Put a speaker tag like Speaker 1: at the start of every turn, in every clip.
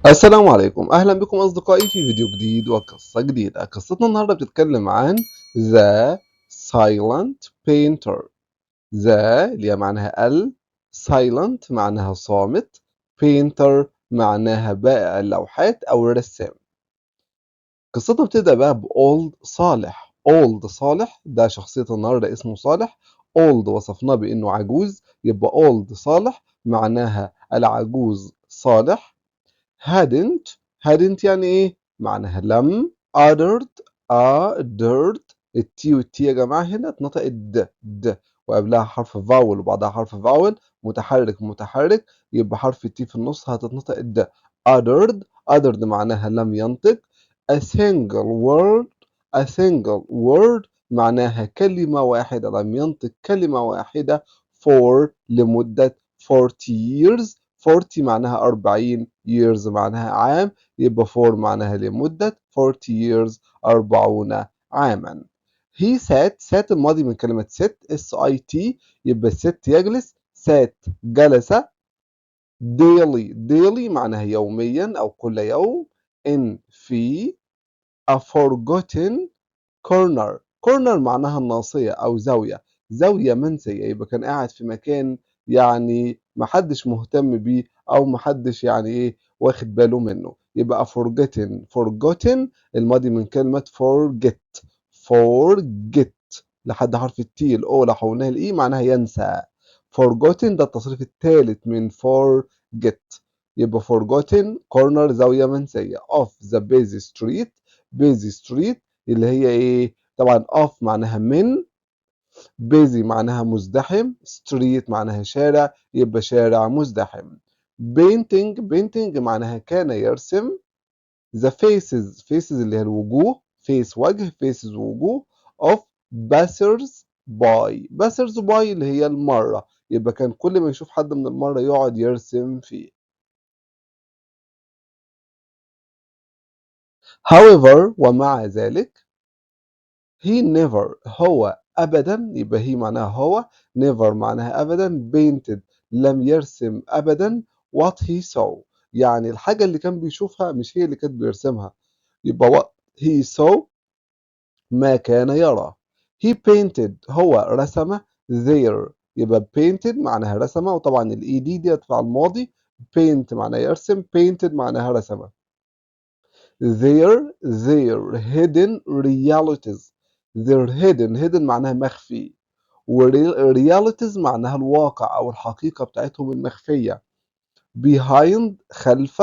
Speaker 1: السلام عليكم، أهلا بكم أصدقائي في فيديو جديد وقصة جديدة. قصتنا النهاردة بتتكلم عن The Silent Painter. The اللي هي معناها Silent معناها صامت، Painter معناها بائع اللوحات أو الرسام. قصتنا بتبدأ بقى بأولد صالح. أولد صالح ده شخصية النهاردة اسمه صالح. أولد وصفناه بأنه عجوز، يبقى أولد صالح معناها العجوز صالح. hadn't يعني إيه؟ معناها لم. ordered التي والتي يا جماعة هنا اتنطقت د وقبلها حرف فاول وبعدها حرف فاول متحرك يبقى حرف التي في النص هتتنطق د. ordered معناها لم ينطق. a single word معناها كلمة واحدة، لم ينطق كلمة واحدة for لمدة 40 years. 40 معناها 40 years معناها عام، يبقى for معناها لمدة 40 years 40 عاما. he sat الماضي من كلمة sit يبقى sit يجلس، sat جلس. daily معناها يوميا أو كل يوم. في a forgotten corner معناها الناصية أو زاوية منسية، يبقى كان قاعد في مكان يعني ما حدش مهتم بيه أو ما حدش يعني إيه واخد باله منه، يبقى forgotten الماضي من كلمة forget لحد حرف التي الأولى حولناها الإي معناها ينسى. forgotten ده التصريف الثالث من forget، يبقى forgotten corner زاوية منسية of the busy street اللي هي إيه؟ طبعًا off معناها من، busy معناها مزدحم، street معناها شارع، يبقى شارع مزدحم. painting معناها كان يرسم. the faces اللي هي الوجوه، face وجه، faces وجوه of passers by اللي هي المَرّة، يبقى كان كل ما يشوف حد من المَرّة يقعد يرسم فيه. however ومع ذلك he never هو أبدًا، يبقى he معناها هو، never معناها أبدًا، painted لم يرسم أبدًا what he saw يعني الحاجة اللي كان بيشوفها مش هي اللي كان بيرسمها، يبقى what he saw ما كان يرى. he painted هو رسم there يبقى painted معناها رسم، وطبعًا الed ديّة في الماضي، paint معناها يرسم، painted معناها رسم. their hidden realities their hidden معناها مخفي، realities معناها الواقع أو الحقيقة بتاعتهم المخفية. behind خلف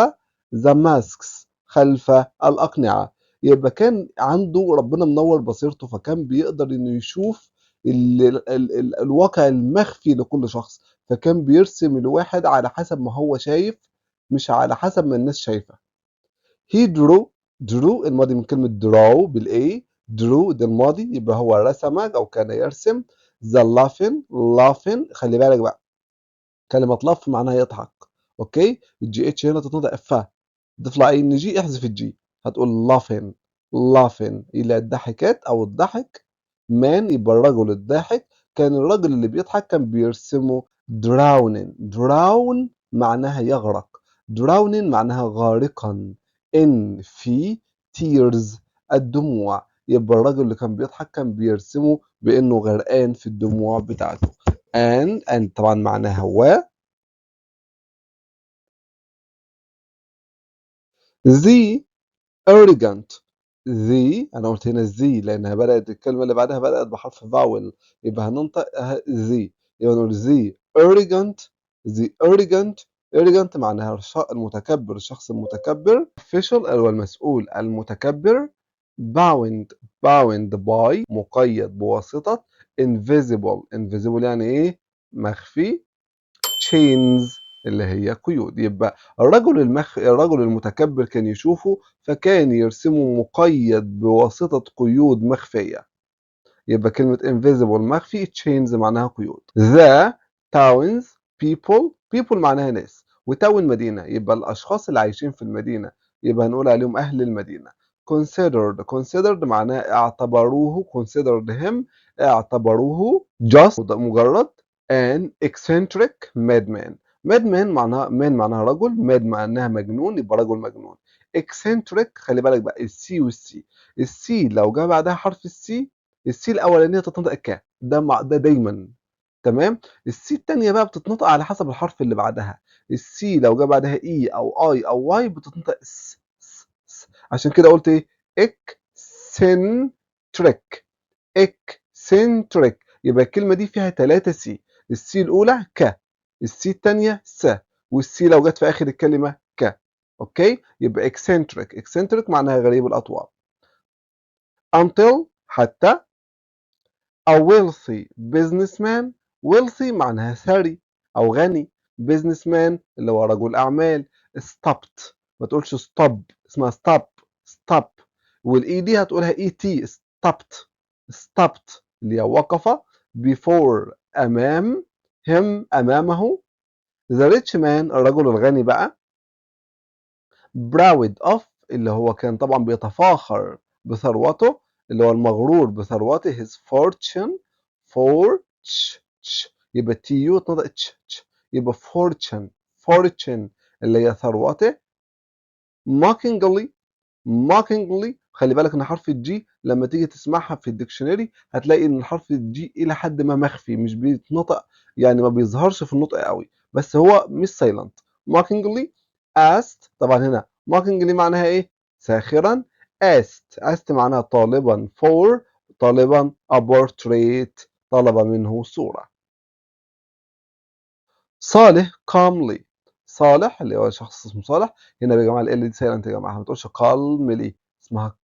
Speaker 1: the masks خلف الأقنعة، يبقى كان عنده ربنا منور بصيرته فكان بيقدر إنه يشوف الواقع المخفي لكل شخص، فكان بيرسم الواحد على حسب ما هو شايف مش على حسب ما الناس شايفة. he drew الماضي من كلمة draw بالA. drew ده الماضي يبقى هو رسم أو كان يرسم. the laughing خلي بالك بقى كلمة laugh معناها يضحك، أوكي؟ الجي اتش هنا تتنطق فا، ضيف لها إن جي احذف الجي هتقول laughing إلى الضحكات أو الضحك. man يبقى الرجل الضاحك، كان الراجل اللي بيضحك كان بيرسمه drown معناها يغرق، drowning معناها غارقا. في tears الدموع، يبقى الراجل اللي كان بيضحك كان بيرسمه بإنه غرقان في الدموع بتاعته. and طبعا معناها the arrogant. أنا قُلت هنا the لأنها بدأت الكلمة اللي بعدها بدأت بحرف vowel يبقى هننطق the، يبقى نقول the arrogant معناها المتكبر، الشخص المتكبر. official اللي هو المسؤول المتكبر. bound by مقيد بواسطة. invisible يعني إيه؟ مخفي. chains اللي هي قيود، يبقى الرجل المتكبر كان يشوفه فكان يرسمه مقيد بواسطة قيود مخفية، يبقى كلمة invisible مخفي، chains معناها قيود. the towns people معناها ناس، وتاون مدينة، يبقى الأشخاص اللي عايشين في المدينة يبقى هنقول عليهم أهل المدينة. considered معناها اعتبروه، considered him اعتبروه just مجرد an eccentric madman madman معناها رجل، mad معناها مجنون، يبقى رجل مجنون. eccentric خلي بالك بقى السي والسي، السي لو جه بعدها حرف السي الأولانية تتنطق ك، ده دايمًا، تمام؟ السي التانية بقى بتتنطق على حسب الحرف اللي بعدها، السي لو جه بعدها إي أو أي أو واي بتتنطق س. عشان كده قُلت إيه eccentric. eccentric يبقى الكلمة دي فيها 3 سي، السي الأولى ك، السي التانية س، والسي لو جت في آخر الكلمة ك. أوكي؟ يبقى eccentric معناها غريب الأطوار. until حتى a wealthy businessman. wealthy معناها ثري أو غني، businessman اللي هو رجل أعمال. stopped ما تقولش stop، اسمها stop والإي دي هتقولها إي تي stopped اللي هي وقف before أمامه. the rich man الرجل الغني بقى proud of اللي هو كان طبعا بيتفاخر بثروته، اللي هو المغرور بثروته his fortune يبقى تي يو تنطق يبقى fortune اللي هي ثروته. mockingly خلي بالك ان حرف الجي لما تيجي تسمعها في الديكشنري هتلاقي ان حرف الجي الى حد ما مخفي، مش بيتنطق، يعني ما بيظهرش في النطق قوي، بس هو مش سايلنت. mockingly asked طبعا هنا mockingly معناها ايه؟ ساخرا. asked معناها طالبا طالبا a portrait طلب منه صورة. صالح صالح اللي هو شخص اسمه صالح، هنا يا جماعه ال دي سايلنت يا جماعه، ما تقولش calmly، اسمها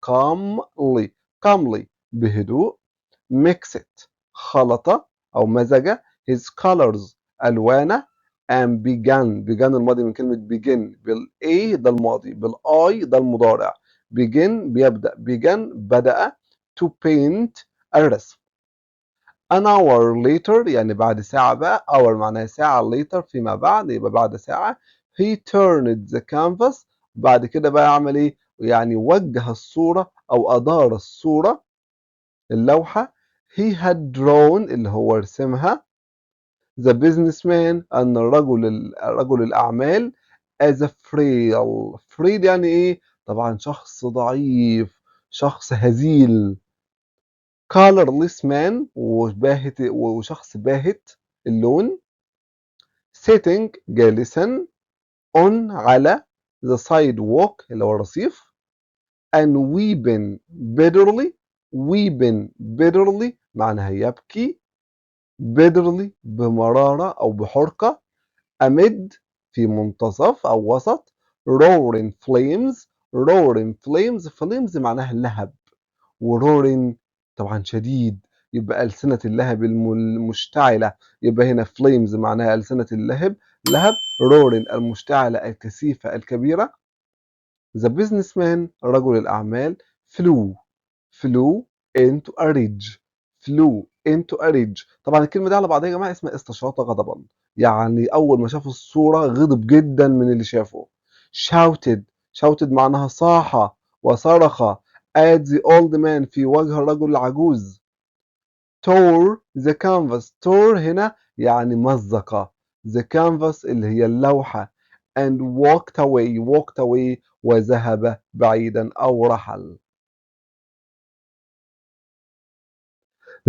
Speaker 1: calmly بهدوء. mixed خلط أو مزج his colors ألوانه and began الماضي من كلمة begin بالA ده الماضي بالI ده المضارع. begin بيبدأ بدأ to paint الرسم. an hour later يعني بعد ساعة بقى، hour معناها ساعة later فيما بعد يبقى بعد ساعة. he turned the canvas بعد كده بقى عمل ايه؟ يعني وجه الصورة أو أدار الصورة اللوحة. he had drawn اللي هو رسمها the businessman أن رجل الأعمال as a frail يعني إيه؟ طبعا شخص ضعيف، شخص هزيل. colorless man وشخص باهت اللون. sitting جالسا on على the sidewalk اللي هو الرصيف and weeping bitterly معناها يبكي bitterly بمرارة أو بحرقة. amid في منتصف أو وسط. roaring flames معناها اللهب، وروaring طبعا شديد يبقى ألسنة اللهب المشتعلة، يبقى هنا flames معناها ألسنة لهب roaring المشتعلة الكثيفة الكبيرة. the businessman رجل الأعمال flew into a rage. طبعا الكلمة دي على بعضها يا جماعة اسمها استشراط غضبا، يعني أول ما شاف الصورة غضب جدا من اللي شافه. shouted معناها صاح وصرخ at the old man في وجه الرجل العجوز. tore هنا يعني مزق the canvas اللي هي اللوحة and walked away وذهب بعيدا أو رحل.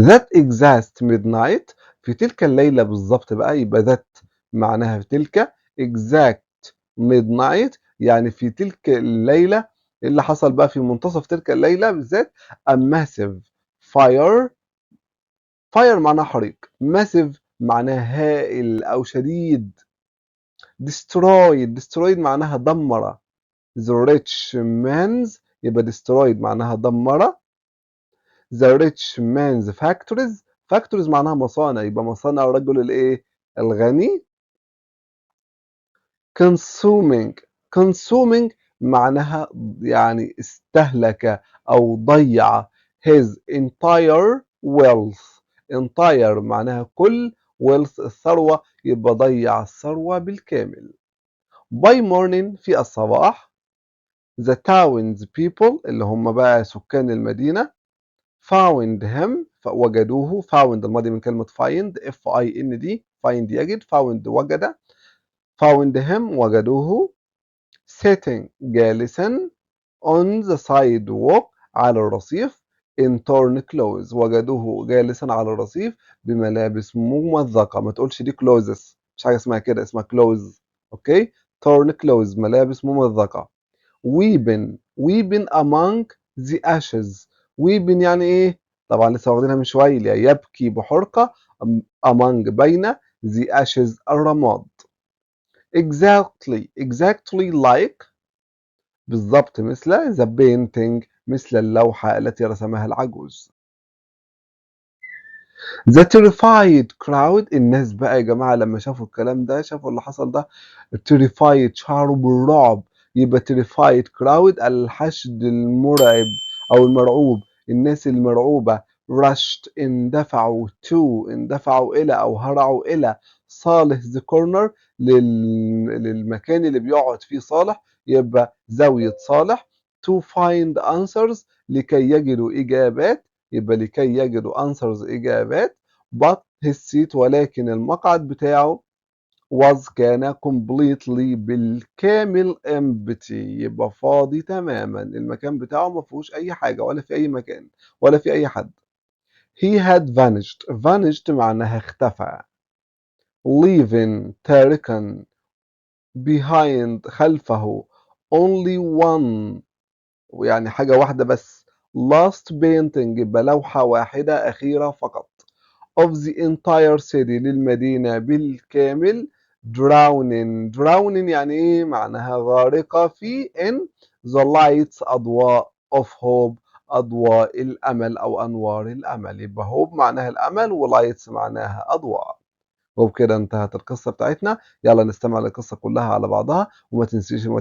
Speaker 1: that exact midnight في تلك الليلة بالظبط بقى، يبقى that معناها في تلك exact midnight يعني في تلك الليلة اللي حصل بقى في منتصف تلك الليلة بالذات a massive fire معناها حريق، massive معناها هائل أو شديد. destroyed معناها دمر. the rich man's يبقى destroyed معناها دمر. the rich man's factories معناها مصانع، يبقى مصانع الرجل الايه الغني. consuming معناها يعني استهلك أو ضيع his entire wealth. entire معناها كل، wealth الثروة، يبقى ضيع الثروة بالكامل. by morning في الصباح the towns people اللي هم بقى سكان المدينة found him وجدوه. found الماضي من كلمة find find يجد، found وجد. found him وجدوه sitting جالسا on the sidewalk على الرصيف in torn clothes وجدوه جالسا على الرصيف بملابس ممزقة. ما تقولش دي clothes، مش حاجة اسمها كده، اسمها clothes. اوكي، torn clothes ملابس ممزقة. weeping among the ashes. weeping يعني ايه؟ طبعا لسه واخدينها من شوية، اللي هي يبكي بحرقة among بين the ashes الرماد. exactly like بالضبط مثل the painting مثل اللوحة التي رسمها العجوز. The terrified crowd الناس بقى يا جماعة لما شافوا الكلام ده، شافوا اللي حصل ده، terrified شعروا بالرعب. يبقى terrified crowd الحشد المرعب أو المرعوب، الناس المرعوبة. rushed اندفعوا إلى أو هرعوا إلى صالح the corner للمكان اللي بيقعد فيه صالح، يبقى زاوية صالح. to find answers لكي يجدوا إجابات، يبقى لكي يجدوا answers إجابات. but his seat ولكن المقعد بتاعه was كان completely بالكامل empty يبقى فاضي تماما، المكان بتاعه ما فيهوش أي حاجة ولا في أي مكان ولا في أي حد. he had vanished معناها اختفى. leaving تاركا behind خلفه only one يعني حاجة واحدة بس. last painting يبقى لوحة واحدة أخيرة فقط. of the entire city للمدينة بالكامل. drowning يعني إيه؟ معناها غارقة في in the lights أضواء of hope أضواء الأمل أو أنوار الأمل. يبقى hope معناها الأمل ولايتس معناها أضواء. وبكده انتهت القصة بتاعتنا. يلا نستمع للقصة كلها على بعضها، وما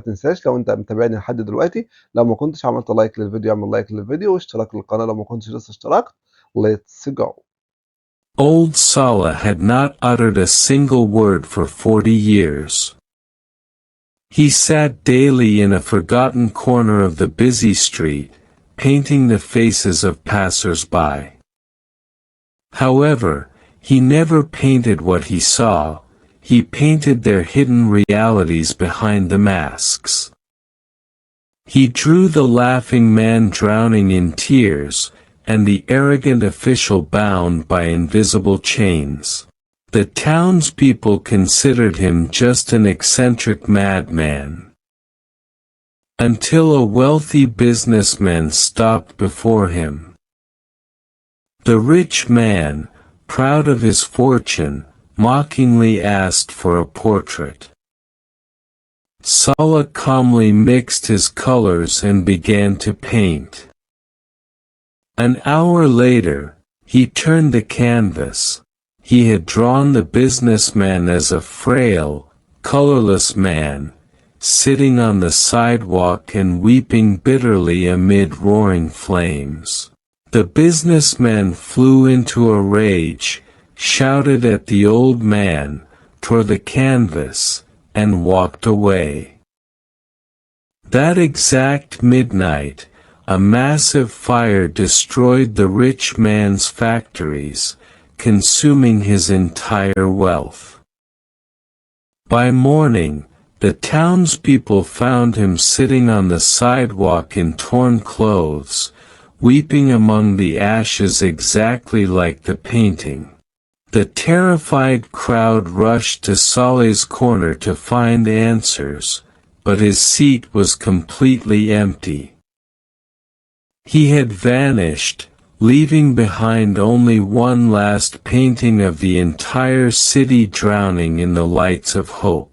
Speaker 1: تنساش لو انت متابعني لحد دلوقتي، لو ما كنتش عملت لايك للفيديو اعمل لايك للفيديو واشتراك للقناة لو ما كنتش لسه اشتركت. Let's go.
Speaker 2: Old Sala had not uttered a single word for 40 years. He sat daily in a forgotten corner of the busy street, painting the faces of passers-by. However, he never painted what he saw, he painted their hidden realities behind the masks. He drew the laughing man drowning in tears, and the arrogant official bound by invisible chains. The townspeople considered him just an eccentric madman. Until a wealthy businessman stopped before him. The rich man, proud of his fortune, mockingly asked for a portrait. Sala calmly mixed his colors and began to paint. An hour later, he turned the canvas. He had drawn the businessman as a frail, colorless man, sitting on the sidewalk and weeping bitterly amid roaring flames. The businessman flew into a rage, shouted at the old man, tore the canvas, and walked away. That exact midnight, a massive fire destroyed the rich man's factories, consuming his entire wealth. By morning, the townspeople found him sitting on the sidewalk in torn clothes, weeping among the ashes exactly like the painting. The terrified crowd rushed to Saleh's corner to find answers, but his seat was completely empty. He had vanished, leaving behind only one last painting of the entire city drowning in the lights of hope.